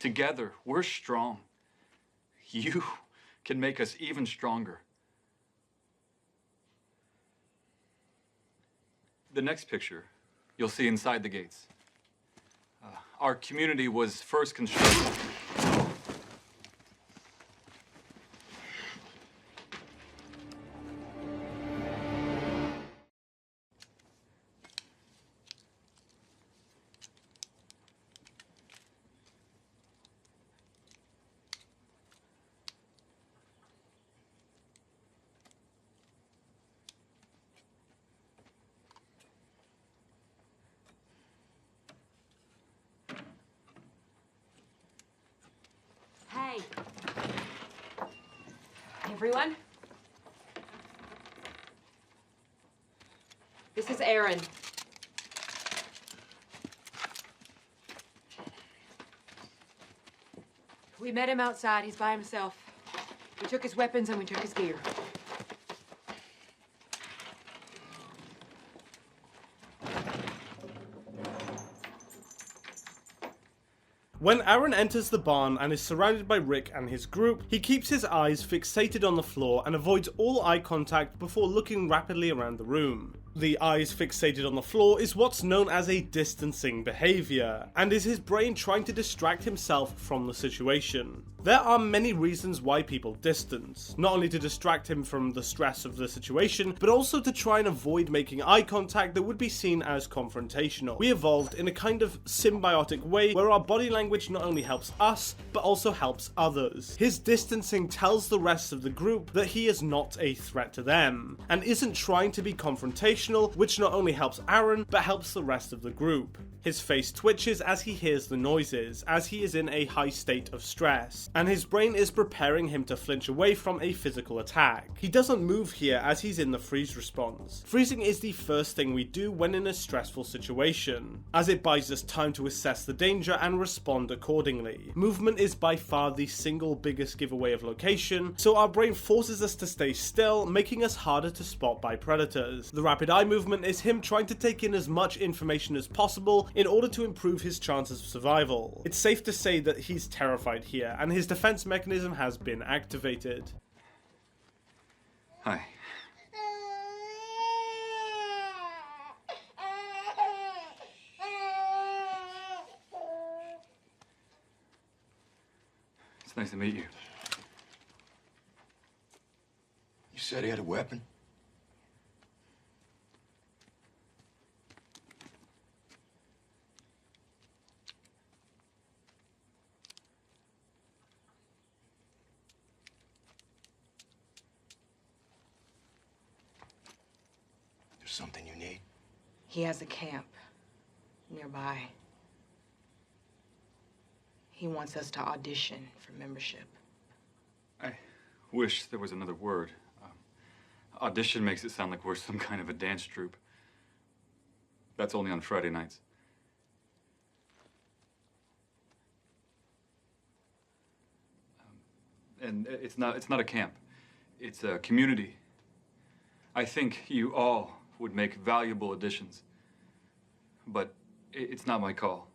Together, we're strong. You can make us even stronger. The next picture, you'll see inside the gates. Our community was first constructed. Hey. Everyone? This is Aaron. We met him outside. He's by himself. We took his weapons and we took his gear. When Aaron enters the barn and is surrounded by Rick and his group, he keeps his eyes fixated on the floor and avoids all eye contact before looking rapidly around the room. The eyes fixated on the floor is what's known as a distancing behavior, and is his brain trying to distract himself from the situation. There are many reasons why people distance, not only to distract him from the stress of the situation, but also to try and avoid making eye contact that would be seen as confrontational. We evolved in a kind of symbiotic way where our body language not only helps us, but also helps others. His distancing tells the rest of the group that he is not a threat to them, and isn't trying to be confrontational, which not only helps Aaron, but helps the rest of the group. His face twitches as he hears the noises, as he is in a high state of stress, and his brain is preparing him to flinch away from a physical attack. He doesn't move here as he's in the freeze response. Freezing is the first thing we do when in a stressful situation, as it buys us time to assess the danger and respond accordingly. Movement is by far the single biggest giveaway of location, so our brain forces us to stay still, making us harder to spot by predators. The rapid eye movement is him trying to take in as much information as possible in order to improve his chances of survival. It's safe to say that he's terrified here, and his defense mechanism has been activated. Hi. It's nice to meet you. You said he had a weapon? There's something you need? He has a camp nearby. He wants us to audition for membership. I wish there was another word. Audition makes it sound like we're some kind of a dance troupe. That's only on Friday nights. And it's not a camp. It's a community. I think you all would make valuable additions, but it's not my call.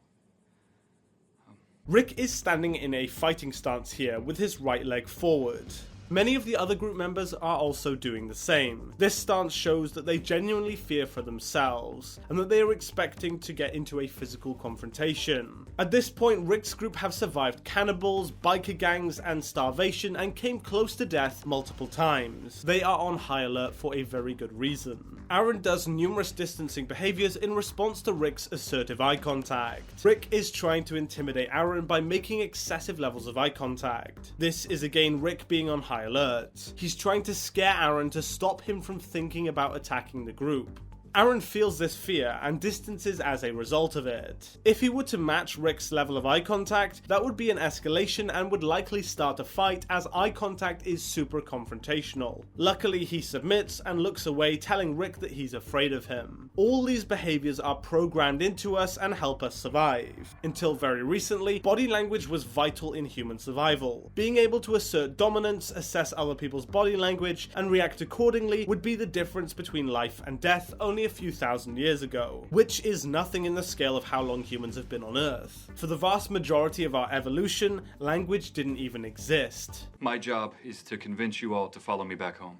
Rick is standing in a fighting stance here with his right leg forward. Many of the other group members are also doing the same. This stance shows that they genuinely fear for themselves, and that they are expecting to get into a physical confrontation. At this point, Rick's group have survived cannibals, biker gangs, and starvation, and came close to death multiple times. They are on high alert for a very good reason. Aaron does numerous distancing behaviors in response to Rick's assertive eye contact. Rick is trying to intimidate Aaron by making excessive levels of eye contact. This is again Rick being on high alert. He's trying to scare Aaron to stop him from thinking about attacking the group. Aaron feels this fear and distances as a result of it. If he were to match Rick's level of eye contact, that would be an escalation and would likely start a fight, as eye contact is super confrontational. Luckily, he submits and looks away, telling Rick that he's afraid of him. All these behaviors are programmed into us and help us survive. Until very recently, body language was vital in human survival. Being able to assert dominance, assess other people's body language, and react accordingly would be the difference between life and death, only only a few thousand years ago, which is nothing in the scale of how long humans have been on Earth. For the vast majority of our evolution, language didn't even exist. My job is to convince you all to follow me back home.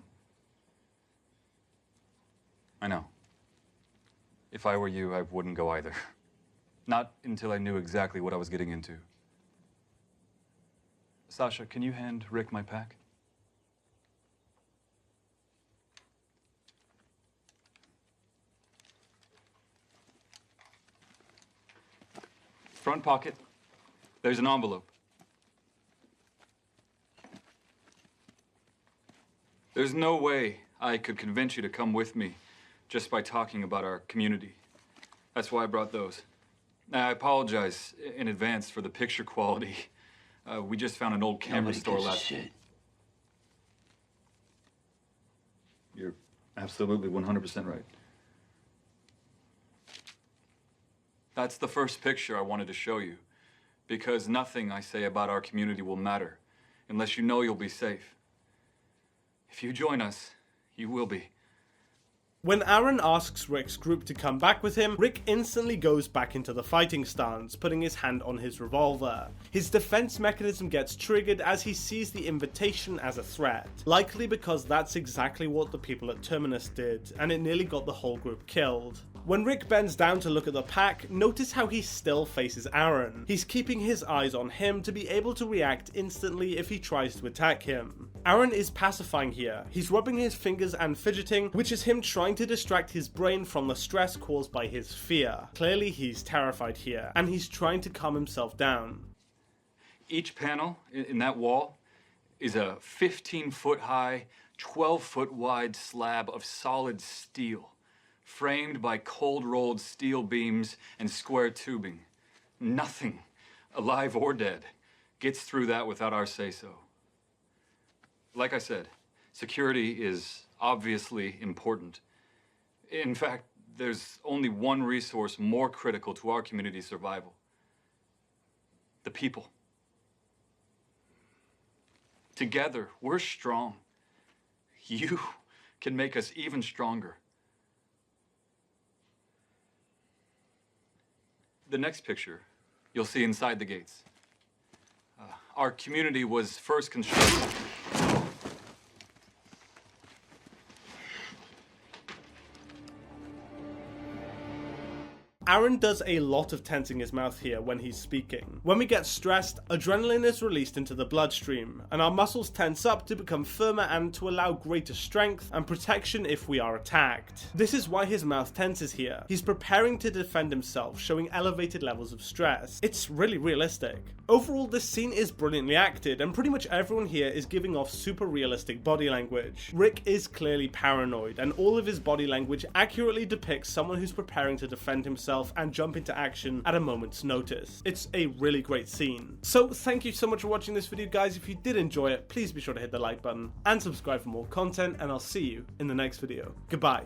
I know. If I were you, I wouldn't go either. Not until I knew exactly what I was getting into. Sasha, can you hand Rick my pack? Front pocket, there's an envelope. There's no way I could convince you to come with me just by talking about our community. That's why I brought those. Now, I apologize in advance for the picture quality. We just found an old camera store last week. You're absolutely 100% right. That's the first picture I wanted to show you, because nothing I say about our community will matter unless you know you'll be safe. If you join us, you will be. When Aaron asks Rick's group to come back with him, Rick instantly goes back into the fighting stance, putting his hand on his revolver. His defense mechanism gets triggered as he sees the invitation as a threat, likely because that's exactly what the people at Terminus did, and it nearly got the whole group killed. When Rick bends down to look at the pack, notice how he still faces Aaron. He's keeping his eyes on him to be able to react instantly if he tries to attack him. Aaron is pacifying here. He's rubbing his fingers and fidgeting, which is him trying to distract his brain from the stress caused by his fear. Clearly he's terrified here, and he's trying to calm himself down. Each panel in that wall is a 15-foot high, 12-foot wide slab of solid steel, framed by cold-rolled steel beams and square tubing. Nothing, alive or dead, gets through that without our say-so. Like I said, security is obviously important. In fact, there's only one resource more critical to our community's survival: the people. Together, we're strong. You can make us even stronger. The next picture, you'll see inside the gates. Our community was first constructed. Aaron does a lot of tensing his mouth here when he's speaking. When we get stressed, adrenaline is released into the bloodstream, and our muscles tense up to become firmer and to allow greater strength and protection if we are attacked. This is why his mouth tenses here. He's preparing to defend himself, showing elevated levels of stress. It's really realistic. Overall, this scene is brilliantly acted, and pretty much everyone here is giving off super realistic body language. Rick is clearly paranoid, and all of his body language accurately depicts someone who's preparing to defend himself and jump into action at a moment's notice. It's a really great scene. So thank you so much for watching this video, guys. If you did enjoy it, please be sure to hit the like button and subscribe for more content, and I'll see you in the next video. Goodbye.